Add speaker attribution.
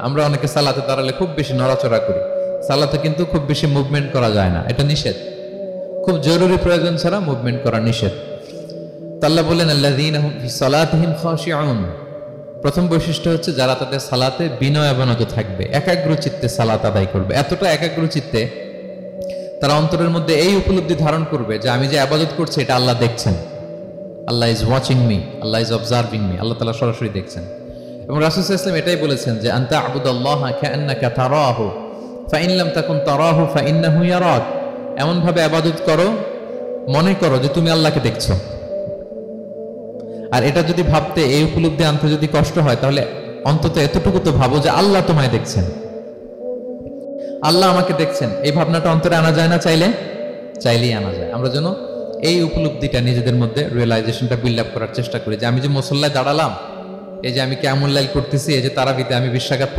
Speaker 1: আমরা অনেকে সালাতে দাঁড়ালে খুব বেশি নড়াচড়া করি, সালাতে কিন্তু খুব বেশি মুভমেন্ট করা যায় না, এটা নিষেধ। খুব জরুরি প্রয়োজন ছাড়া মুভমেন্ট করা নিষেধ। আল্লাহ বলেন আল্লাযীনা হুম ফি সালাতিহিম খাশিউন, প্রথম বৈশিষ্ট্য হচ্ছে যারা তাদের সালাতে বিনয় অবনত থাকবে, একাগ্র চিত্তে সালাত আদায় করবে। এতটা একাগ্র চিত্তে তারা অন্তরের মধ্যে এই উপলব্ধি ধারণ করবে যে আমি যে ইবাদত করছি এটা আল্লাহ দেখছেন, Allah is watching me, Allah is observing me, Allah তাআলা সরাসরি দেখছেন। এবং রাসূল সাল্লাল্লাহু আলাইহি ওয়াসাল্লাম এটাই বলেছেন যে আনতা আবুদাল্লাহা কাআন্নাকা তারাহু ফাইন লাম তাকুন তারাহু ফাইন্নাহু ইয়ারাক, এমন ভাবে ইবাদত করো মনে করো যে তুমি আল্লাহকে দেখছো। আর এটা যদি ভাবতে, এই উপলব্ধি আনতে যদি কষ্ট হয়, তাহলে অন্তত এতটুকু তো ভাবো যে আল্লাহ তোমায় দেখছেন, আল্লাহ আমাকে দেখছেন। এই ভাবনাটা অন্তরে আনা যায় না? চাইলেই আনা যায়। আমরা যেন এই উপলব্ধিটা নিজেদের মধ্যে রিয়েলাইজেশনটা বিল্ড আপ করার চেষ্টা করি যে আমি যে মুসল্লায় দাঁড়ালাম, এই যে আমি কিয়ামুল লাইল করতেছি, এই যে তারাবিতে আমি 20 রাকাত